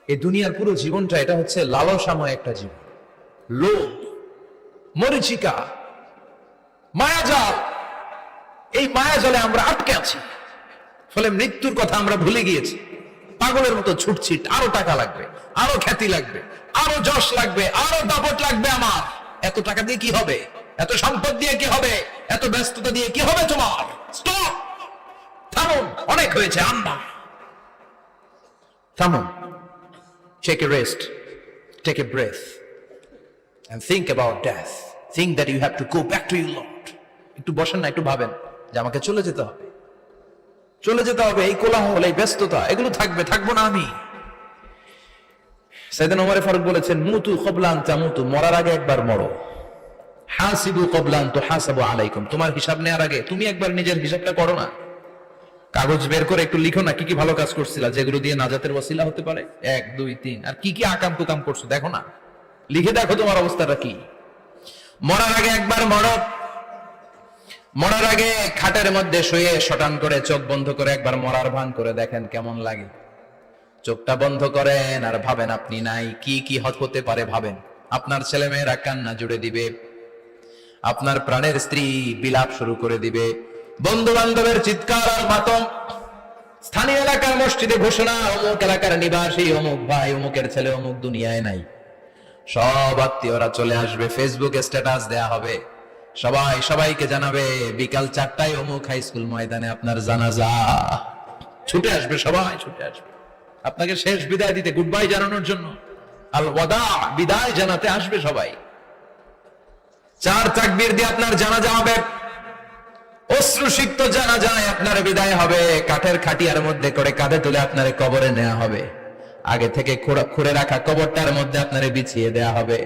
এই দুনিয়ার পুরো জীবনটা এটা হচ্ছে লালসাময় একটা জীবন, লোভ, মরিচিকা, মায়াজাল। এই মায়াজালে আমরা আটকে আছি, ফলে মৃত্যুর কথা আমরা ভুলে গিয়েছি। পাগলের মতো ছুটছি, আরো টাকা লাগবে, আরো খ্যাতি লাগবে, আরো যশ লাগবে, আরো দাপট লাগবে। আমার এত টাকা দিয়ে কি হবে? এত সম্পদ দিয়ে কি হবে? এত ব্যস্ততা দিয়ে কি হবে তোমার? স্টপ, থামুন, অনেক হয়েছে। আম্মা থামুন, take a rest, take a breath and think about death. Think that you have to go back to your Lord. একটু বসেন না, একটু ভাবেন যে আমাকে চলে যেতে হবে, চলে যেতে হবে। এই কোলাহল, এই ব্যস্ততা, এগুলো থাকবে, থাকবো না আমি। সাইয়েদনা ওমর ফারুক বলেছেন, মুতু ক্বাবলা আন তামুতু, মরার আগে একবার মরো। হাসিবু ক্বাবলা আন তুহাসাবু আলাইকুম, তোমার হিসাব নেওয়ার আগে তুমি একবার নিজের হিসাবটা করো না। কাগজ বের করে একটু লিখো না, কি কি ভালো কাজ করছিলা, যেগুলো দিয়ে নাজাতের ওসিলা হতে পারে। 1 2 3, আর কি কি আকাম কুকাম করছো দেখো না, লিখে দেখো তোমার অবস্থাটা কি। মরার আগে একবার মরো। মরার আগে খাটের মধ্যে শুয়ে শটান করে চোখ বন্ধ করে একবার মরার ভান করে দেখেন কেমন লাগে। চোখটা বন্ধ করেন আর ভাবেন আপনি নাই, কি কি হতে পারে ভাবেন। আপনার ছেলে মেয়েরা কান্না জুড়ে দিবে, আপনার প্রাণের স্ত্রী বিলাপ শুরু করে দিবে, বন্ধু বান্ধবের চিৎকার আর মাতম, স্থানীয় এলাকার মসজিদে ঘোষণা, অমুক এলাকার নিবাসী, অমুক ভাই, অমুকের ছেলে অমুক দুনিয়ায় নাই। সব আত্মীয়রা চলে আসবে, ফেসবুকে স্ট্যাটাস দেয়া হবে, সবাই সবাইকে জানাবে বিকাল 4টায় অমুক হাই স্কুল ময়দানে আপনার জানাজা। ছুটে আসবে, সবাই ছুটে আসবে আপনাকে শেষ বিদায় দিতে, গুড বাই জানানোর জন্য, আল ওয়াদা, বিদায় জানাতে আসবে সবাই। 4 তাকবীর দিয়ে আপনার জানাজা হবে, অশ্রুসিক্ত জানাজায় আপনার বিদায় হবে। কাঠের খাটিয়ার মধ্যে করে কাঁধে তুলে আপনার কবরে নেওয়া হবে। আগে থেকে খুঁড়ে রাখা কবরটার মধ্যে আপনারে বিছিয়ে দেয়া হবে,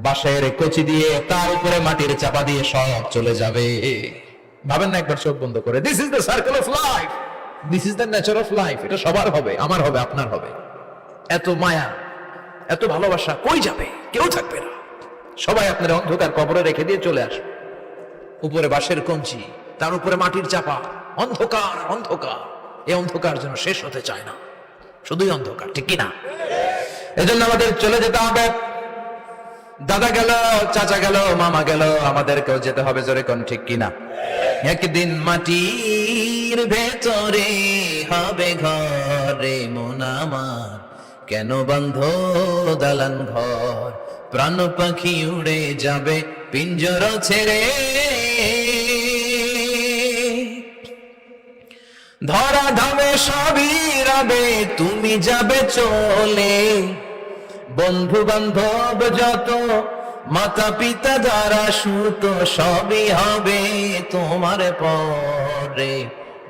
বাঁশের কচি দিয়ে তার উপরে মাটির চাপা দিয়ে সব চলে যাবে। ভাবেন না একবার চোখ বন্ধ করে, this is the circle of life, this is the nature of life. এটা সবার হবে, আমার হবে, আপনার হবে। এত মায়া, এত ভালোবাসা কই যাবে? কেউ থাকবে না, সবাই আপনার অন্ধকার কবরে রেখে দিয়ে চলে আসবে। উপরে বাঁশের কঞ্চি, তার উপরে মাটির চাপা, অন্ধকার অন্ধকার। এই অন্ধকার যেন শেষ হতে চায় না, শুধুই অন্ধকার, ঠিক কিনা? এজন্য আমাদের চলে যেতে হবে। দাদা গেল, চাচা গেল, মামা গেল, আমাদেরকেও যেতে হবে, জোরে কোন ঠিক কিনা? একদিন মাটির ভেতরে হবে ঘরে মন আমার, কেন বন্ধ দালান ঘর, প্রাণ পাখি উড়ে যাবে পিঞ্জর ছেড়ে, ধরা ধামে সবই রবে, তুমি যাবে চলে, বন্ধু বান্ধব যত, মাতা পিতা দ্বারা সুত, সবই হবে তোমার পরে,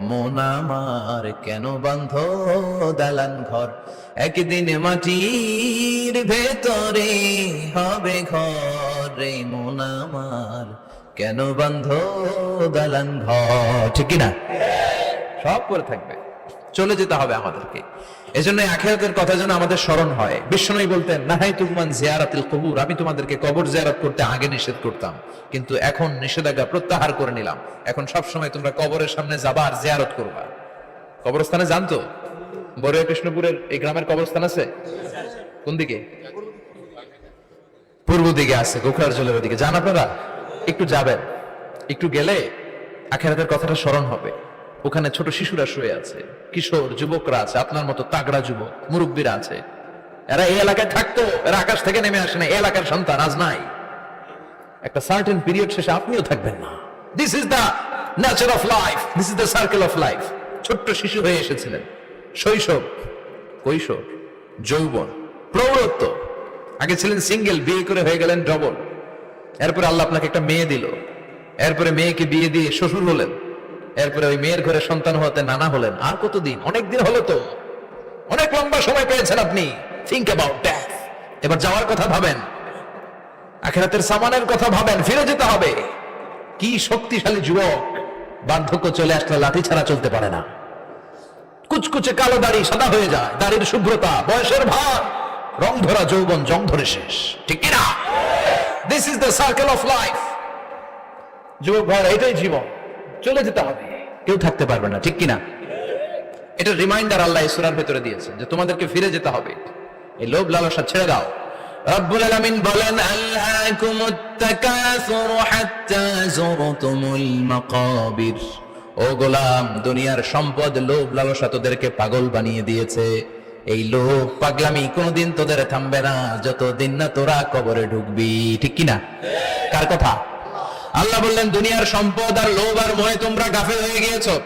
মন আমার কেন বন্ধ দালান ঘর, একদিন মাটির ভেতরে হবে ঘরে মন আমার, কেন বন্ধ দালান ঘর, ঠিক কিনা? সব করে থাকবে, চলে যেতে হবে আমাদেরকে। এজন্য আখিরাতের কথা যেন আমাদের স্মরণ হয়। বিশ্বনবী বলতেন, নাহাইতুকুমান জিয়ারাতিল কবুর, আমি তোমাদেরকে কবর জিয়ারত করতে আগে নিষেধ করতাম, কিন্তু এখন নিষেধাজ্ঞা প্রত্যাহার করে নিলাম। এখন সব সময় তোমরা কবরের সামনে যাবা আর জিয়ারত করবা। কবরস্থানে জানতো বড়ুয়া কৃষ্ণপুরের এই গ্রামের কবরস্থান আছে কোন দিকে? পূর্ব দিকে আছে, গোখরার জলের দিকে। যান আপনারা, একটু যাবেন, একটু গেলে আখিরাতের কথাটা স্মরণ হবে। ওখানে ছোট শিশুরা শুয়ে আছে, কিশোর যুবকরা আছে, আপনার মতো তাগড়া যুবক, মুরব্বীরা আছে। এরা এই এলাকায় থাকতো, এরা আকাশ থেকে নেমে আসে না, এই এলাকার সন্তান, আজ নাই। একটা সার্টেন পিরিয়ড শেষে আপনিও থাকবেন না। This is the nature of life, this is the circle of life. ছোট্ট শিশু হয়ে এসেছিলেন, শৈশব, কৈশোর, যৌবন, প্রৌঢ়ত্ব। আগে ছিলেন সিঙ্গেল, বিয়ে করে হয়ে গেলেন ডবল। এরপরে আল্লাহ আপনাকে একটা মেয়ে দিল, এরপরে মেয়েকে বিয়ে দিয়ে শ্বশুর হলেন, এরপরে ওই মেয়ের ঘরে সন্তান হতে নানা হলেন। আর কতদিন? অনেক দিন হলো তো, অনেক লম্বা সময় পেয়েছেন আপনি। Think about death. এবার যাওয়ার কথা ভাবেন, আখিরাতের সামানের কথা ভাবেন, ফিরে যেতে হবে। কি শক্তিশালী যুবক, বার্ধক্য চলে আসলে লাঠি ছাড়া চলতে পারে না। কুচকুচে কালো দাড়ি সাদা হয়ে যায়, দাড়ির শুভ্রতা, বয়সের ভার, রং ধরা যৌবন জং ধরে শেষ, ঠিক কিনা? This is the circle of life. যুবক ভাই, এটাই জীবন, চলে যেতে হবে, কেউ থাকতে পারবে না, ঠিক কিনা? এটা রিমাইন্ডার আল্লাহ এই সূরার ভেতরে দিয়েছে যে তোমাদেরকে ফিরে যেতে হবে। এই লোভ লালসা ছেড়ে দাও। রব্বুল আলামিন বলেন আলহাকুমুত তাকাসুরু হাত্তা যুরতুমুল মাকাবির। ও গোলাম, দুনিয়ার সম্পদ লোভ লালসা তোদেরকে পাগল বানিয়ে দিয়েছে। এই লোভ পাগলামি কোনদিন তোদের থামবে না যতদিন না তোরা কবরে ঢুকবি। ঠিক কিনা? কার কথা? আল্লাহ বললেন দুনিয়ার সম্পদ আর লোভ আর মোহে তোমরা গাফেল হয়ে গিয়েছো।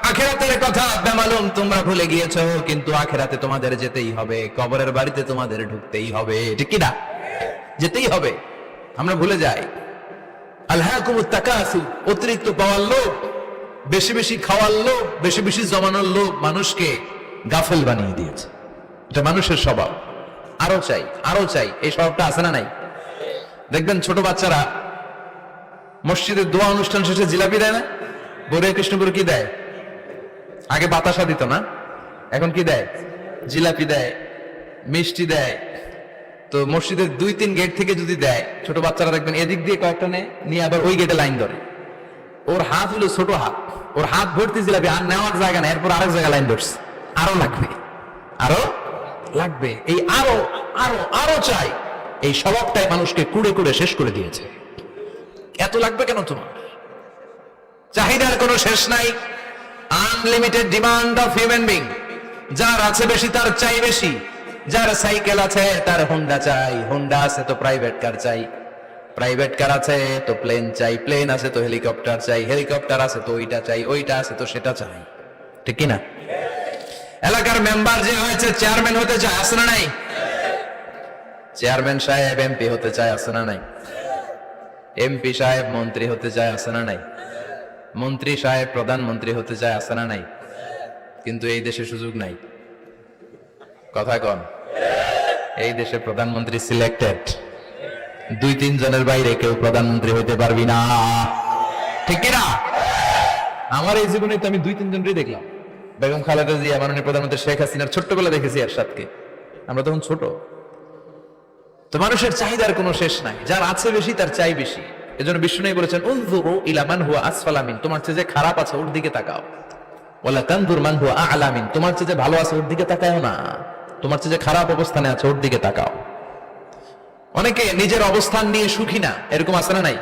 আখিরাতের কথা বেমালুম তোমরা ভুলে গিয়েছো, কিন্তু আখিরাতে তোমাদের যেতেই হবে, কবরের বাড়িতে তোমাদের ঢুকতেই হবে। ঠিক কিনা? যেতেই হবে। আমরা ভুলে যাই। আলহাকুমুত তাকাসুর, অতিরিক্ত পাওয়ার লোভ, বেশি বেশি খাওয়ার লোভ, বেশি বেশি জমানোর লোভ মানুষকে গাফেল বানিয়ে দিয়েছে। এটা মানুষের স্বভাব। আরো চাই, আরো চাই, এই স্বভাবটা আছে না নাই? দেখবেন ছোট বাচ্চারা মসজিদের দোয়া অনুষ্ঠান শেষে জিলাপি দেয় না? বরে কৃষ্ণপুর কি দেয়? আগে বাতাসা দিত না, এখন কি দেয়? জিলাপি দেয়, মিষ্টি দেয়। তো মসজিদের 2-3 গেট থেকে যদি দেয়, ছোট বাচ্চারা দেখবেন এদিক দিয়ে কয়েকটা নিয়ে আবার ওই গেটে লাইন ধরে। ওর হাত হলো ছোট হাত, ওর হাত ভর্তি জিলাপি, আর নেওয়ার জায়গা না, এরপর আরেক জায়গায় লাইন ধরছে। আরো লাগবে, আরো লাগবে, এই আরো আরো আরো চাই। এই স্বভাবটাই মানুষকে কুড়ে কুড়ে শেষ করে দিয়েছে। এত লাগবে কেন তোমার? চাহিদার কোনো শেষ নাই। Unlimited demand of human being. যার আছে বেশি তার চাই বেশি। যার সাইকেল আছে তার হোন্ডা চাই, হোন্ডা আছে তো প্রাইভেট কার চাই, প্রাইভেট কার আছে তো প্লেন চাই, প্লেন আছে তো হেলিকপ্টার চাই, হেলিকপ্টার আছে তো ওইটা চাই, ওইটা আছে তো সেটা চাই। ঠিক কিনা? এলাকার মেম্বার যে হয়েছে চেয়ারম্যান হতে চায়, আছে না নাই? চেয়ারম্যান সাহেব এমপি হতে চায়, আছে না নাই? এমপি সাহেব মন্ত্রী হতে চায়, আছে না নাই? মন্ত্রী সাহেব প্রধানমন্ত্রী হতে চায়, আছে না নাই? কিন্তু এই দেশে সুযোগ নাই। কথা কন। এই দেশে প্রধানমন্ত্রী সিলেক্টেড। 2-3 জনের বাইরে কেউ প্রধানমন্ত্রী হইতে পারবি না। ঠিক কিনা? আমার এই জীবনে তো আমি 2-3 জনই দেখলাম। বেগম খালেদা জিয়া, মাননীয় প্রধানমন্ত্রী শেখ হাসিনার ছোট্টবেলা দেখেছি এরশাদকে, আমরা তখন ছোট। তো মানুষের চাহিদার কোনো শেষ নাই। যার আছে বেশি তার চাই বেশি। এজন্য বিষ্ণু বলেছেন উনজুরু ইলা মান হুয়া আসফালা মিন, তোমার চেয়ে যে খারাপ আছে ওর দিকে তাকাও। ওয়ালা তানজুর মান হুয়া আ'লা মিন, তোমার চেয়ে যে ভালো আছে ওর দিকে তাকাও না, তোমার চেয়ে যে খারাপ অবস্থানে আছে ওর দিকে তাকাও। অনেকে নিজের অবস্থান নিয়ে সুখী না, এরকম আছে না নাই?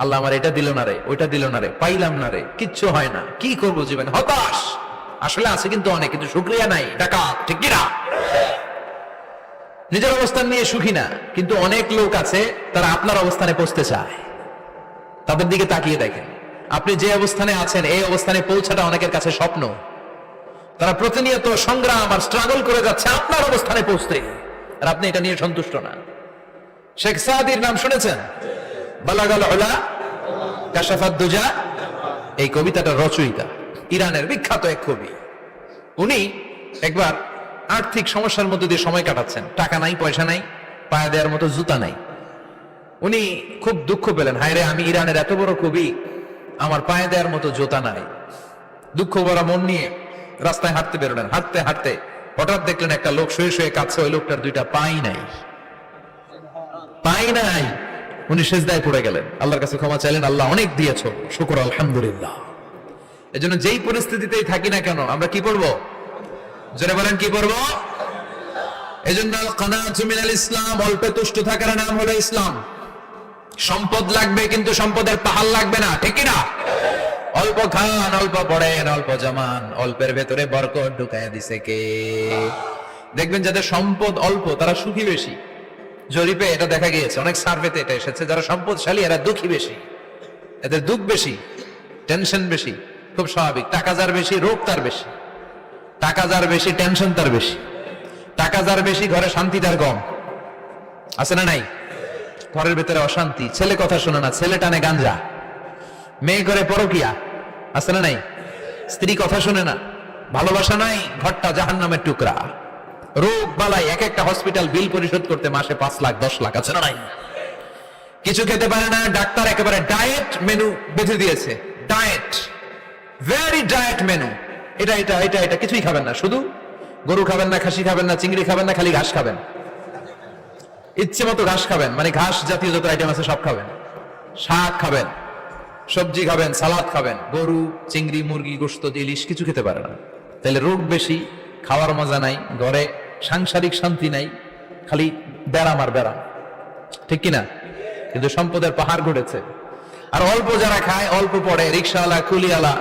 আল্লাহ আমার এটা দিল না রে, ওইটা দিল না রে, পাইলাম না রে, কিচ্ছু হয় না, কি করবো জীবনে, হতাশ। আসলে আছে কিন্তু অনেক, কিন্তু শুকরিয়া নাই, ডাকাত। ঠিক কিনা? নিজের অবস্থান নিয়ে সুখী না, কিন্তু অনেক লোক আছে তারা আপনার অবস্থানে পৌঁছতে চায়। তাদের দিকে তাকিয়ে দেখেন, আপনি যে অবস্থানে আছেন এই অবস্থানে পৌঁছাটা অনেকের কাছে স্বপ্ন। তারা প্রতিনিয়ত সংগ্রাম আর স্ট্রাগল করে যাচ্ছে আপনার অবস্থানে পৌঁছতে, আর আপনি এটা নিয়ে সন্তুষ্ট না। শেখ সাদির নাম শুনেছেন? বালাগাল উলা কাশাফাত দুজা, এই কবিতাটার রচয়িতা ইরানের বিখ্যাত এক কবি। উনি একবার আর্থিক সমস্যার মধ্যে দিয়ে সময় কাটাচ্ছেন, টাকা নাই, পয়সা নাই, পায়ে দেওয়ার মতো জুতা নাই। উনি খুব দুঃখ পেলেন, হায় রে, আমি ইরানের এত বড় কবি, আমার পায়ে দেওয়ার মতো জুতা নাই। দুঃখ ভরা মন নিয়ে রাস্তায় হাঁটতে বেরোলেন। হাঁটতে হাঁটতে হঠাৎ দেখলেন একটা লোক শুয়ে শুয়ে কাঁদছে, ওই লোকটার 2টা পাই নাই, পাই নাই। উনি সিজদায় পড়ে গেলেন, আল্লাহর কাছে ক্ষমা চাইলেন, আল্লাহ অনেক দিয়েছো, শুকর আলহামদুলিল্লাহ। এজন্য যেই পরিস্থিতিতেই থাকি না কেন আমরা কি পড়বো? জোরে বলেন, কি পড়বো? এজন্য কানাতু মিনাল ইসলাম, অল্পে তুষ্ট থাকার নাম হলো ইসলাম। সম্পদ লাগবে কিন্তু সম্পদের পাহাড় লাগবে না। ঠিক না? অল্প খান, অল্প পড়েন, অল্প জমান, অল্পের ভেতরে বরকত ঢুকাইয়া দিছে কে? দেখবেন যাদের সম্পদ অল্প তারা সুখী বেশি। জরিপে এটা দেখা গিয়েছে, অনেক সার্ভেতে এটা এসেছে, যারা সম্পদশালী এরা দুঃখী বেশি, এদের দুঃখ বেশি, টেনশন বেশি। খুব স্বাভাবিক, টাকা যার বেশি রোগ তার বেশি, টাকা যার বেশি টেনশন তার বেশি, টাকা যার বেশি ঘরে শান্তি তার কম। আছে না নাই? ঘরের ভেতরে অশান্তি, ছেলে কথা শোনে না, ছেলে টানে গাঞ্জা, মেয়ে করে পরকিয়া। আছে না নাই? স্ত্রী কথা শোনে না, ভালোবাসা নাই, ঘরটা জাহান্নামের টুকরা। রোগ বালাই, এক একটা হসপিটাল বিল পরিশোধ করতে মাসে 5 লাখ 10 লাখ। আছে না নাই? কিছু খেতে পারে না, ডাক্তার একেবারে ডায়েট মেনু বেঁধে দিয়েছে। ডায়েট, ভেরি ডায়েট মেনু, এটা এটা এটা এটা কিছুই খাবেন না, শুধু গরু খাবেন না, খাসি খাবেন না, চিংড়ি খাবেন না, খালি ঘাস খাবেন, ইচ্ছে মতো ঘাস খাবেন, মানে ঘাস জাতীয় যত আইটেম আছে সব খাবেন, শাক খাবেন, সবজি খাবেন, সালাদ খাবেন। গরু, চিংড়ি, মুরগি, গোশত, ইলিশ কিছু খেতে পারে না। তাহলে রোগ বেশি, খাওয়ার মজা নাই, ঘরে সাংসারিক শান্তি নাই, খালি ব্যারাম আর ব্যারাম, ঠিক কিনা? কিন্তু সম্পদের পাহাড় গড়েছে। আর অল্প যারা খায়, অল্প পড়ে, রিক্সাওয়ালা, কুলিওয়ালা,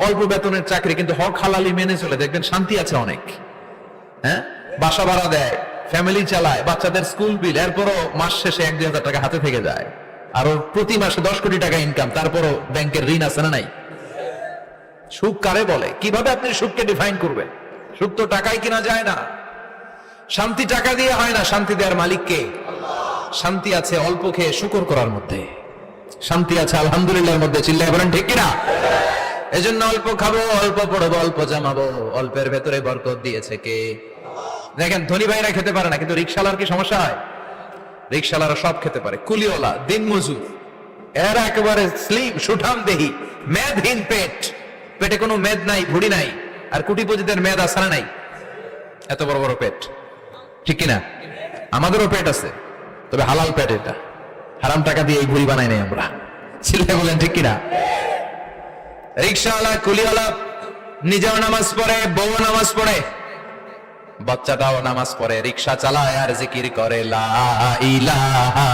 অল্প বেতনের চাকরি, কিন্তু হক হালালি মেনে চলে, দেখবেন শান্তি আছে অনেক। হ্যাঁ, বাসা ভাড়া দেয়, ফ্যামিলি চালায়, বাচ্চাদের স্কুল বিল, এরপরও মাস শেষে 1-2 হাজার টাকা হাতে থেকে যায়। আর ওর প্রতি মাসে 10 কোটি টাকা ইনকাম, তারপরও ব্যাংকের ঋণ আছে না নাই? সুখ কারে বলে? কিভাবে আপনি সুখকে ডিফাইন করবেন? সুখ তো টাকায় কিনা যায় না, শান্তি টাকা দিয়ে হয় না, শান্তি দেওয়ার মালিক কে? শান্তি আছে অল্প খেয়ে শুকর করার মধ্যে, শান্তি আছে আলহামদুলিল্লাহর মধ্যে। চিল্লায় বলেন ঠিক কিনা? এজন্য অল্প খাবো, অল্প পড়বো, অল্প জামাবো, অল্পের ভেতরে বরকত দিয়েছে কে? দেখেন, ধনী ভাইরা খেতে পারে না, কিন্তু রিক্সাওয়ালার কি সমস্যা হয়? রিক্সাওয়ালারা সব খেতে পারে, কুলিওয়ালা, দিন মজুর, এরা একেবারে স্লিম সুঠাম দেহি, মেদহীন পেট, পেটে কোনো মেদ নাই, ভুড়ি নাই। আর কোটিপতিদের মেদ আছে না নাই? এত বড় বড় পেট, ঠিক কিনা? আমাদেরও পেট আছে, তবে হালাল পেট, এটা হারাম টাকা দিয়ে এই ভুড়ি বানাই নাই আমরা। চিল্লায় বলেন ঠিক কিনা? রিক্সাওয়ালা, কুলিওয়ালা নিজেও নামাজ পড়ে, বউ নামাজ পড়ে, বাচ্চাটাও নামাজ পড়ে, রিক্সা চালায় আর জিকির করে লা ইলাহা।